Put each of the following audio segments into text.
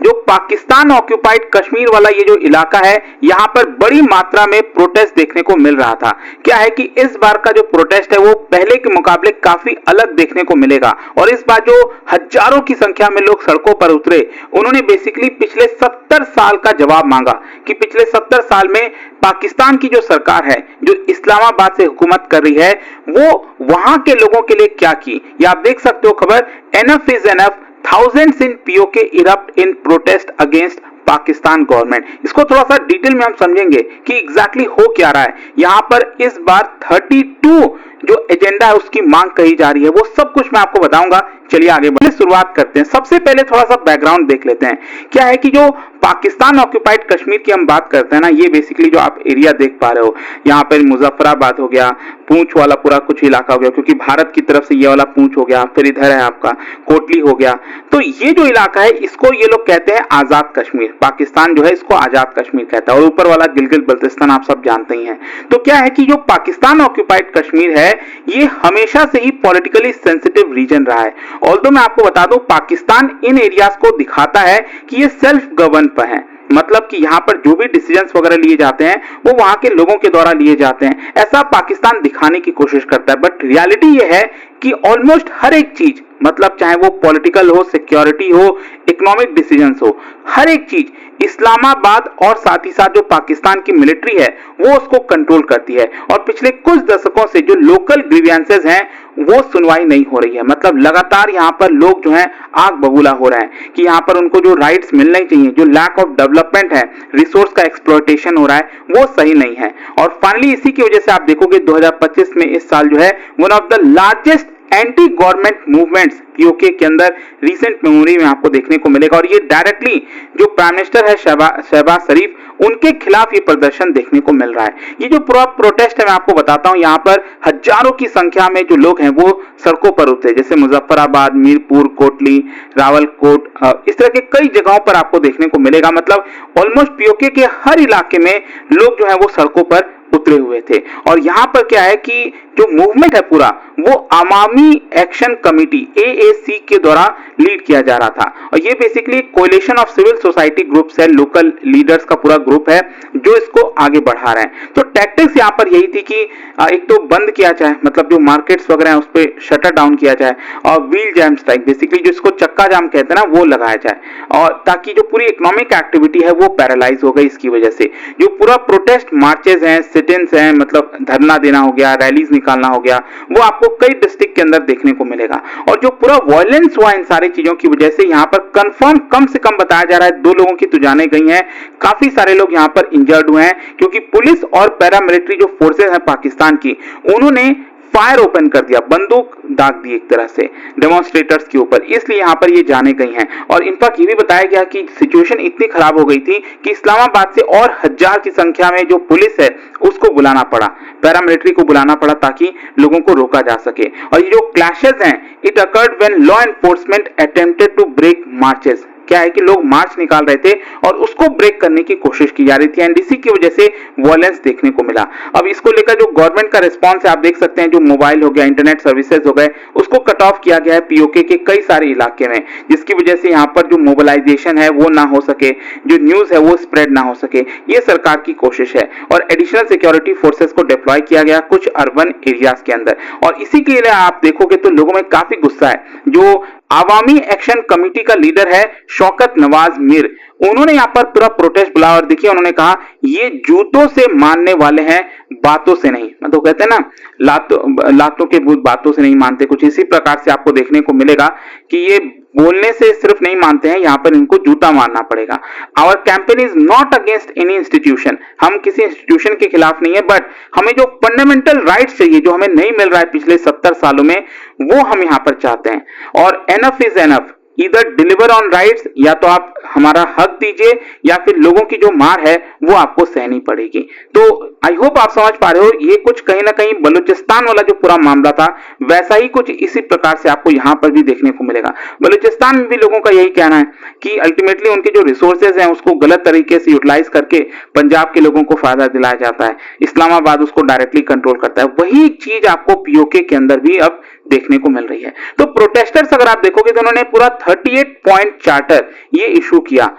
जो पाकिस्तान ऑक्यूपाइड कश्मीर वाला ये जो इलाका है, यहाँ पर बड़ी मात्रा में प्रोटेस्ट देखने को मिल रहा था। क्या है कि इस बार का जो प्रोटेस्ट है वो पहले के मुकाबले काफी अलग देखने को मिलेगा और इस बार जो हजारों की संख्या में लोग सड़कों पर उतरे, उन्होंने बेसिकली पिछले 70 साल का जवाब मांगा कि पिछले 70 साल में पाकिस्तान की जो सरकार है, जो इस्लामाबाद से हुकूमत कर रही है, वो वहां के लोगों के लिए क्या की। या आप देख सकते हो खबर, enough is enough, thousands in POK erupt in protest against Pakistan government. इसको थोड़ा सा डिटेल में हम समझेंगे कि एग्जैक्टली हो क्या रहा है। यहाँ पर इस बार 32 जो एजेंडा है उसकी मांग कही जा रही है, वो सब कुछ मैं आपको बताऊंगा। चलिए आगे बढ़ते शुरुआत करते हैं। सबसे पहले थोड़ा सा बैकग्राउंड देख लेते हैं। क्या है कि जो पाकिस्तान ऑक्यूपाइड कश्मीर की हम बात करते हैं ना, ये बेसिकली जो आप एरिया देख पा रहे हो, यहाँ पर मुजफ्फराबाद हो गया, पूंछ वाला पूरा कुछ इलाका हो गया, क्योंकि भारत की तरफ से ये वाला पूंछ हो गया, फिर इधर है आपका कोटली हो गया। तो ये जो इलाका है इसको ये लोग कहते हैं आजाद कश्मीर। पाकिस्तान जो है इसको आजाद कश्मीर कहता है और ऊपर वाला गिलगित बल्तिस्तान आप सब जानते ही हैं। तो क्या है कि जो पाकिस्तान ऑक्यूपाइड कश्मीर है ये हमेशा से ही पॉलिटिकली सेंसिटिव रीजन रहा है। ऑल्दो मैं आपको बता दूं, पाकिस्तान इन एरियाज को दिखाता है कि ये सेल्फ गवर्न पर है, मतलब कि यहाँ पर जो भी डिसीजंस वगैरह लिए जाते हैं वो वहां के लोगों के द्वारा लिए जाते हैं, ऐसा पाकिस्तान दिखाने की कोशिश करता है। बट रियलिटी ये है कि ऑलमोस्ट हर एक चीज, मतलब चाहे वो पॉलिटिकल हो, सिक्योरिटी हो, इकोनॉमिक डिसीजंस हो, हर एक चीज इस्लामाबाद और साथ ही साथ जो पाकिस्तान की मिलिट्री है वो उसको कंट्रोल करती है। और पिछले कुछ दशकों से जो लोकल ग्रीवियंसेस हैं वो सुनवाई नहीं हो रही है। मतलब लगातार यहाँ पर लोग जो हैं आग बबूला हो रहे हैं कि यहाँ पर उनको जो राइट्स मिलने चाहिए, जो लैक ऑफ डेवलपमेंट है, रिसोर्स का एक्सप्लॉयटेशन हो रहा है, वो सही नहीं है। और फाइनली इसी की वजह से आप देखोगे 2025 में इस साल जो है one of the largest anti government movements PoK के अंदर रिसेंट मेमोरी में आपको देखने को मिलेगा। और ये डायरेक्टली जो प्राइम मिनिस्टर है शहबाज शरीफ, उनके खिलाफ ये प्रदर्शन देखने को मिल रहा है। ये जो पूरा प्रोटेस्ट है मैं आपको बताता हूँ, यहाँ पर हजारों की संख्या में जो लोग हैं वो सड़कों पर उतरे, जैसे मुजफ्फराबाद, मीरपुर, कोटली, रावलकोट, इस तरह के कई जगहों पर आपको देखने को मिलेगा। मतलब ऑलमोस्ट पीओके के हर इलाके में लोग जो है वो सड़कों पर उतरे हुए थे। और यहाँ पर क्या है कि जो मूवमेंट है पूरा वो अवामी एक्शन कमेटी AAC के द्वारा लीड किया जा रहा था। और ये basically coalition of civil society groups है, लोकल लीडर्स का पूरा ग्रुप है जो इसको आगे बढ़ा रहे हैं। तो टैक्टिक्स यहाँ पर यही थी कि एक तो बंद किया जाए, मतलब जो मार्केट्स वगैरह है उस पर शटर डाउन किया जाए, और व्हील जैम स्ट्राइक, बेसिकली जो इसको चक्का जाम कहते हैं ना, वो लगाया जाए, और ताकि जो पूरी इकोनॉमिक एक्टिविटी है वो पैरालाइज हो गई इसकी वजह से। जो पूरा प्रोटेस्ट मार्चेज हैं, सिट-इन्स हैं, मतलब धरना देना हो गया, रैलीज निकालना हो गया, वो आपको कई डिस्ट्रिक्ट के अंदर देखने को मिलेगा। और जो पूरा वायलेंस हुआ इन सारी चीजों की वजह से, यहाँ पर कंफर्म कम से कम बताया जा रहा है 2 लोगों की तो जाने गई हैं, काफी सारे लोग यहाँ पर इंजर्ड हुए हैं, क्योंकि पुलिस और पैरामिलिट्री जो फोर्सेस हैं पाकिस्तान की, उन्होंने फायर ओपन कर दिया, बंदूक दाग दी एक तरह से डेमोन्स्ट्रेटर्स के ऊपर, इसलिए यहाँ पर ये जाने गई हैं। और इनफैक्ट ये भी बताया गया कि सिचुएशन इतनी खराब हो गई थी कि इस्लामाबाद से और हजार की संख्या में जो पुलिस है उसको बुलाना पड़ा, पैरामिलिट्री को बुलाना पड़ा, ताकि लोगों को रोका जा सके। और ये जो क्लैशेस हैं, it occurred when law enforcement attempted to break marches. क्या है कि लोग मार्च निकाल रहे थे और उसको ब्रेक करने की कोशिश की जा रही थी, एंड इसी की वजह से वायलेंस देखने को मिला। अब इसको लेकर जो गवर्नमेंट का रिस्पांस है आप देख सकते हैं, जो मोबाइल हो गया, इंटरनेट सर्विसेज हो गए, उसको कट ऑफ किया गया है पीओके के कई सारे इलाके में, जिसकी वजह से यहाँ पर जो मोबिलाइजेशन है वो ना हो सके, जो न्यूज है वो स्प्रेड ना हो सके। ये सरकार की कोशिश है। और एडिशनल सिक्योरिटी फोर्सेस को डिप्लॉय किया गया कुछ अर्बन एरियाज के अंदर। और इसी के लिए आप देखोगे तो लोगों में काफी गुस्सा है। जो आवामी एक्शन कमेटी का लीडर है शौकत नवाज मीर, उन्होंने यहाँ पर पूरा प्रोटेस्ट बुलाया और देखिए उन्होंने कहा ये जूतों से मानने वाले हैं, बातों से नहीं। मतलब कहते हैं ना, लातों के भूत बातों से नहीं मानते, कुछ इसी प्रकार से आपको देखने को मिलेगा कि ये बोलने से सिर्फ नहीं मानते हैं, यहाँ पर इनको जूता मारना पड़ेगा। Our campaign is not against any institution, हम किसी इंस्टीट्यूशन के खिलाफ नहीं है, बट हमें जो फंडामेंटल राइट्स चाहिए जो हमें नहीं मिल रहा है पिछले 70 सालों में, वो हम यहाँ पर चाहते हैं। और एनफ इज एनफ, इधर डिलीवर ऑन राइट्स, या तो आप हमारा हक दीजिए या फिर लोगों की जो मार है वो आपको सहनी पड़ेगी। तो आई होप आप समझ पा रहे हो, ये कुछ कहीं ना कहीं बलूचिस्तान वाला जो पूरा मामला था वैसा ही कुछ इसी प्रकार से आपको यहाँ पर भी देखने को मिलेगा। बलूचिस्तान में भी लोगों का यही कहना है कि अल्टीमेटली उनके जो रिसोर्सेज हैं उसको गलत तरीके से यूटिलाइज करके पंजाब के लोगों को फायदा दिलाया जाता है, इस्लामाबाद उसको डायरेक्टली कंट्रोल करता है। वही चीज आपको पीओके के अंदर भी अब देखने को मिल रही है। तो प्रोटेस्टर्स अगर आप देखोगे तो उन्होंने पूरा 38 पॉइंट चार्टर ये इशू किया,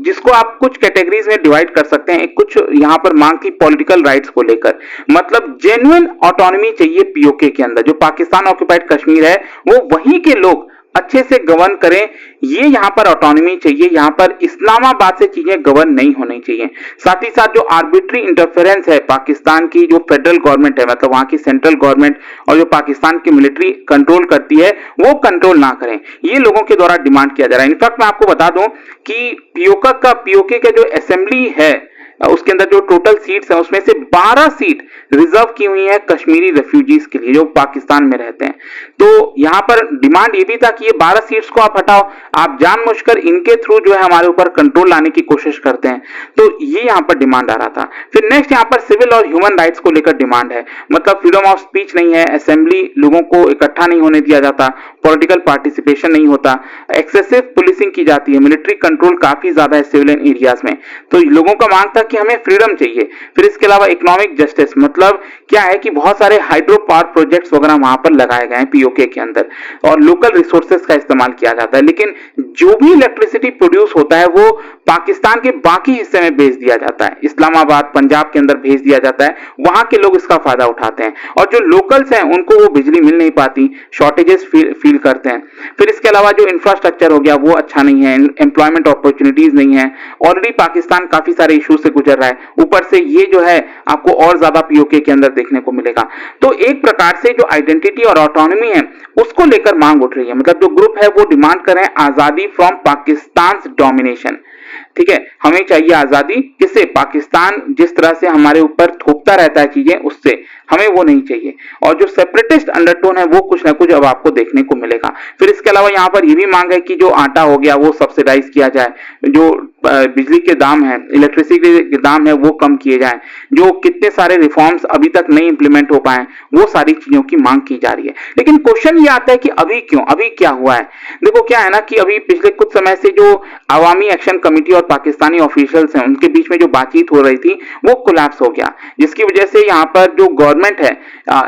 जिसको आप कुछ कैटेगरीज में डिवाइड कर सकते हैं। कुछ यहां पर मांग थी पॉलिटिकल राइट्स को लेकर, मतलब जेन्युइन ऑटोनॉमी चाहिए पीओके के अंदर, जो पाकिस्तान ऑक्युपाइड कश्मीर है वो वहीं के लोग अच्छे से गवर्न करें, ये यहां पर ऑटोनॉमी चाहिए, यहां पर इस्लामाबाद से चीजें गवर्न नहीं होनी चाहिए। साथ ही साथ जो आर्बिट्री इंटरफेरेंस है पाकिस्तान की जो फेडरल गवर्नमेंट है, मतलब वहां की सेंट्रल गवर्नमेंट और जो पाकिस्तान की मिलिट्री कंट्रोल करती है, वो कंट्रोल ना करें, ये लोगों के द्वारा डिमांड किया जा रहा है। इनफैक्ट मैं आपको बता दूं कि पीओके का जो असेंबली है उसके अंदर जो टोटल सीट्स है उसमें से 12 सीट रिजर्व की हुई है कश्मीरी रेफ्यूजीज के लिए जो पाकिस्तान में रहते हैं। तो यहां पर डिमांड ये भी था कि ये 12 सीट्स को आप हटाओ, आप जानबूझकर इनके थ्रू जो है हमारे ऊपर कंट्रोल लाने की कोशिश करते हैं, तो ये यहां पर डिमांड आ रहा था। फिर नेक्स्ट यहां पर सिविल और ह्यूमन राइट्स को लेकर डिमांड है, मतलब फ्रीडम ऑफ स्पीच नहीं है, असेंबली लोगों को इकट्ठा नहीं होने दिया जाता, पॉलिटिकल पार्टिसिपेशन नहीं होता, एक्सेसिव पुलिसिंग की जाती है, मिलिट्री कंट्रोल काफी ज्यादा है सिविलियन एरियाज में। तो लोगों का मांग था कि हमें फ्रीडम चाहिए। फिर इसके अलावा इकोनॉमिक जस्टिस, मतलब क्या है कि बहुत सारे हाइड्रो पावर प्रोजेक्ट्स वगैरह वहां पर लगाए गए हैं पीओके के अंदर और लोकल रिसोर्सेज का इस्तेमाल किया जाता है, लेकिन जो भी इलेक्ट्रिसिटी प्रोड्यूस होता है वो पाकिस्तान के बाकी हिस्से में भेज दिया जाता है, इस्लामाबाद पंजाब के अंदर भेज दिया जाता है, वहां के लोग इसका फायदा उठाते हैं और जो लोकल्स हैं उनको वो बिजली मिल नहीं पाती, शॉर्टेजेस फील करते हैं। फिर इसके अलावा जो इंफ्रास्ट्रक्चर हो गया वो अच्छा नहीं है, एम्प्लॉयमेंट अपॉर्चुनिटीज नहीं है, ऑलरेडी पाकिस्तान काफी सारे इशू से गुजर रहा है, ऊपर से ये जो है आपको और ज्यादा पीओके के अंदर देखने को मिलेगा। तो एक प्रकार से जो आइडेंटिटी और ऑटोनॉमी है उसको लेकर मांग उठ रही है, मतलब जो ग्रुप है वो डिमांड कर रहे हैं आजादी फ्रॉम पाकिस्तान डोमिनेशन। ठीक है, हमें चाहिए आजादी, किससे? पाकिस्तान जिस तरह से हमारे ऊपर थोपता रहता है चीजें, उससे हमें वो नहीं चाहिए। और जो सेपरेटिस्ट अंडरटोन है वो कुछ ना कुछ अब आपको देखने को मिलेगा। फिर इसके अलावा यहाँ पर ये भी मांग है कि जो आटा हो गया वो सब्सिडाइज किया जाए, जो बिजली के दाम है, इलेक्ट्रिसिटी के दाम है वो कम किए जाए, जो कितने सारे रिफॉर्म्स अभी तक नहीं इंप्लीमेंट हो पाए वो सारी चीजों की मांग की जा रही है। लेकिन क्वेश्चन ये आता है कि अभी क्यों, अभी क्या हुआ है? देखो क्या है ना कि अभी पिछले कुछ समय से जो अवामी एक्शन कमेटी और पाकिस्तानी ऑफिशियल्स हैं उनके बीच में जो बातचीत हो रही थी वो कोलैप्स हो गया, जिसकी वजह से यहाँ पर जो गवर्नमेंट है,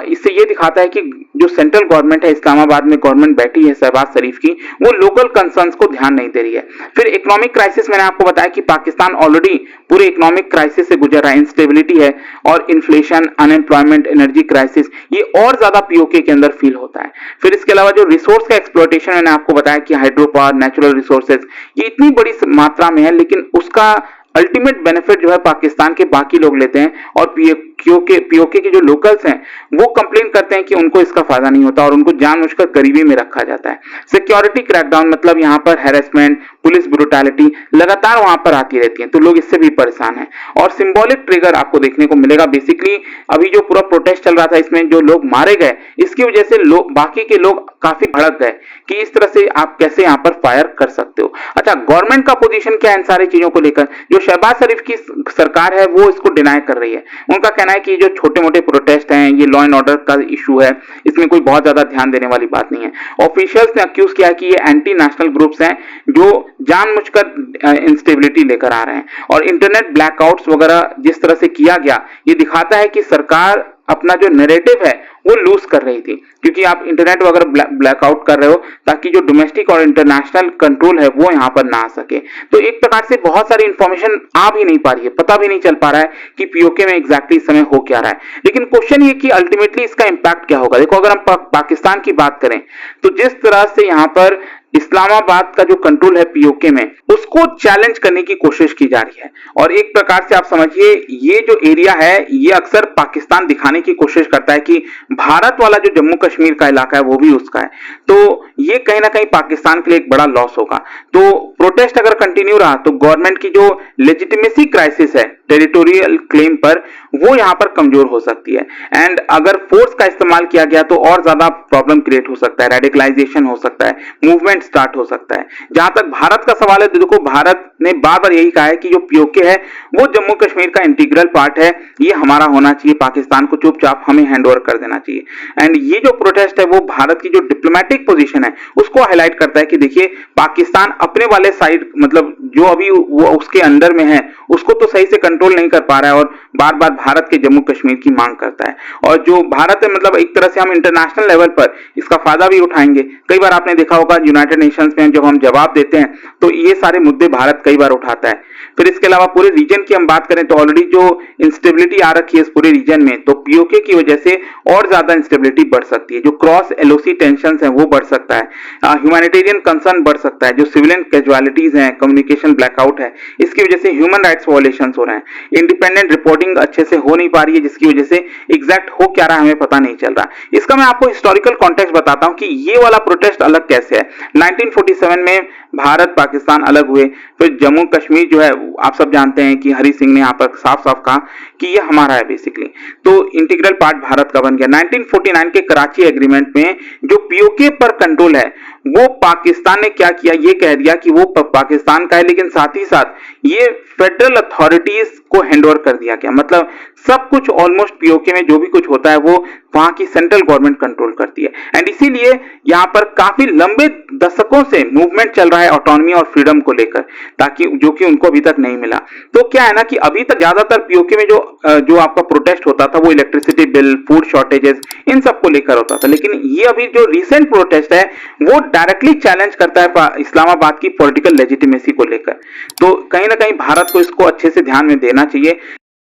इससे ये दिखाता है कि जो सेंट्रल गवर्नमेंट है, इस्लामाबाद में गवर्नमेंट बैठी है शहबाज शरीफ की, वो लोकल कंसर्न्स को ध्यान नहीं दे रही है। फिर इकोनॉमिक क्राइसिस, मैंने आपको बताया कि पाकिस्तान ऑलरेडी पूरे इकोनॉमिक क्राइसिस से गुजर रहा है, इंस्टेबिलिटी है और इन्फ्लेशन, अनएम्प्लॉयमेंट, एनर्जी क्राइसिस, ये और ज्यादा पीओके के अंदर फील होता है। फिर इसके अलावा जो रिसोर्स का एक्सप्लॉयटेशन, मैंने आपको बताया कि हाइड्रो पावर, नेचुरल रिसोर्सेज, ये इतनी बड़ी मात्रा में है, लेकिन उसका अल्टीमेट बेनिफिट जो है पाकिस्तान के बाकी लोग लेते हैं और पीओके के जो लोकल्स हैं वो कंप्लेन करते हैं कि उनको इसका फायदा नहीं होता और उनको जानबूझकर गरीबी में रखा जाता है। सिक्योरिटी क्रैकडाउन, मतलब यहाँ पर हैरेसमेंट, पुलिस ब्रूटैलिटी लगातार वहां पर आती रहती है, तो लोग इससे भी परेशान हैं। और सिंबॉलिक ट्रिगर आपको देखने को मिलेगा। बेसिकली अभी जो पूरा प्रोटेस्ट चल रहा था इसमें जो लोग मारे गए, इसकी वजह से बाकी के लोग काफी भड़क गए कि इस तरह से आप कैसे यहाँ पर फायर कर सकते हो। अच्छा, गवर्नमेंट का पोजीशन क्या है इन सारी चीजों को लेकर? जो शहबाज शरीफ की सरकार है वो इसको डिनाई कर रही है। उनका कहना है कि जो छोटे मोटे प्रोटेस्ट हैं ये लॉ एंड ऑर्डर का इशू है, इसमें कोई बहुत ज्यादा ध्यान देने वाली बात नहीं है। ऑफिशियल्स ने अक्यूज किया कि ये एंटी नेशनल ग्रुप्स हैं जो जानबूझकर इंस्टेबिलिटी लेकर आ रहे हैं और इंटरनेट ब्लैकआउट्स वगैरह जिस तरह से किया गया, ये दिखाता है कि सरकार अपना जो नैरेटिव है वो लूज कर रही थी, क्योंकि आप इंटरनेट वगैरह ब्लैकआउट कर रहे हो ताकि जो डोमेस्टिक और इंटरनेशनल कंट्रोल है वो यहां पर ना आ सके। तो एक प्रकार से बहुत सारी इंफॉर्मेशन आ भी नहीं पा रही है, पता भी नहीं चल पा रहा है कि पीओके में एग्जैक्टली इस समय हो क्या रहा है। लेकिन क्वेश्चन ये कि अल्टीमेटली इसका इंपैक्ट क्या होगा। देखो, अगर हम पाकिस्तान की बात करें तो जिस तरह से यहां पर इस्लामाबाद का जो कंट्रोल है पीओके में, उसको चैलेंज करने की कोशिश की जा रही है और एक प्रकार से आप समझिए ये जो एरिया है ये अक्सर पाकिस्तान दिखाने की कोशिश करता है कि भारत वाला जो जम्मू कश्मीर का इलाका है वो भी उसका है। तो ये कहीं ना कहीं पाकिस्तान के लिए एक बड़ा लॉस होगा। तो प्रोटेस्ट अगर कंटिन्यू रहा तो गवर्नमेंट की जो लेजिटिमेसी क्राइसिस है टेरिटोरियल क्लेम पर, वो यहां पर कमजोर हो सकती है। एंड अगर फोर्स का इस्तेमाल किया गया तो और ज्यादा प्रॉब्लम क्रिएट हो सकता है, रेडिकलाइजेशन हो सकता है, मूवमेंट स्टार्ट हो सकता है। जहां तक भारत का सवाल है, देखो भारत ने बार बार यही कहा है कि जो पीओके है वो जम्मू कश्मीर का इंटीग्रल पार्ट है, ये हमारा होना चाहिए, पाकिस्तान को चुपचाप हमें हैंडओवर कर देना चाहिए। एंड ये जो प्रोटेस्ट है वो भारत की जो डिप्लोमेटिक पोजीशन है उसको हाईलाइट करता है कि देखिए पाकिस्तान अपने वाले साइड, मतलब जो अभी वो उसके अंडर में है उसको तो सही से कंट्रोल नहीं कर पा रहा है और बार बार भारत के जम्मू कश्मीर की मांग करता है। और जो भारत है, मतलब एक तरह से हम इंटरनेशनल लेवल पर इसका फायदा भी उठाएंगे। कई बार आपने देखा होगा यूनाइटेड नेशंस में जब हम जवाब देते हैं तो ये सारे मुद्दे भारत कई बार उठाता है। फिर इसके अलावा पूरे रीजन की हम बात करें तो ऑलरेडी जो इंस्टेबिलिटी आ रखी है इस पूरे रीजन में, तो पीओके की वजह से और ज्यादा इंस्टेबिलिटी बढ़ सकती है। जो क्रॉस एलओसी टेंशन है वो बढ़ सकता है, ह्यूमैनिटेरियन कंसर्न बढ़ सकता है, जो सिविलियन कैजुअलिटीज हैं, कम्युनिकेशन ब्लैकआउट है, इसकी वजह से ह्यूमन राइट्स वायलेशंस हो रहे हैं, इंडिपेंडेंट रिपोर्टिंग अच्छे से हो नहीं पा रही है, जिसकी वजह से एग्जैक्ट हो क्या रहा है हमें पता नहीं चल रहा। इसका मैं आपको हिस्टोरिकल कॉन्टेक्स्ट बताता हूं कि ये वाला प्रोटेस्ट अलग कैसे है। 1947 में भारत पाकिस्तान अलग हुए, फिर जम्मू कश्मीर जो है आप सब जानते हैं कि हरि सिंह ने यहाँ पर साफ साफ कहा कि ये हमारा है बेसिकली, तो इंटीग्रल पार्ट भारत का बन गया। 1949 के कराची एग्रीमेंट में जो पीओके पर कंट्रोल है वो पाकिस्तान ने क्या किया, ये कह दिया कि वो पाकिस्तान का है, लेकिन साथ ही साथ ये फेडरल अथॉरिटीज को हैंडओवर कर दिया गया। मतलब सब कुछ ऑलमोस्ट पीओके में जो भी कुछ होता है वो वहां की सेंट्रल गवर्नमेंट कंट्रोल करती है। एंड इसीलिए यहाँ पर काफी लंबे दशकों से मूवमेंट चल रहा है ऑटोनॉमी और फ्रीडम को लेकर, ताकि जो कि उनको अभी तक नहीं मिला। तो क्या है ना कि अभी तक ज्यादातर पीओके में जो आपका प्रोटेस्ट होता था वो इलेक्ट्रिसिटी बिल, फूड शॉर्टेजेस, इन सब को लेकर होता था, लेकिन ये अभी जो रिसेंट प्रोटेस्ट है वो डायरेक्टली चैलेंज करता है इस्लामाबाद की पॉलिटिकल लेजिटिमेसी को लेकर। तो कहीं ना कहीं भारत को इसको अच्छे से ध्यान में देना चाहिए।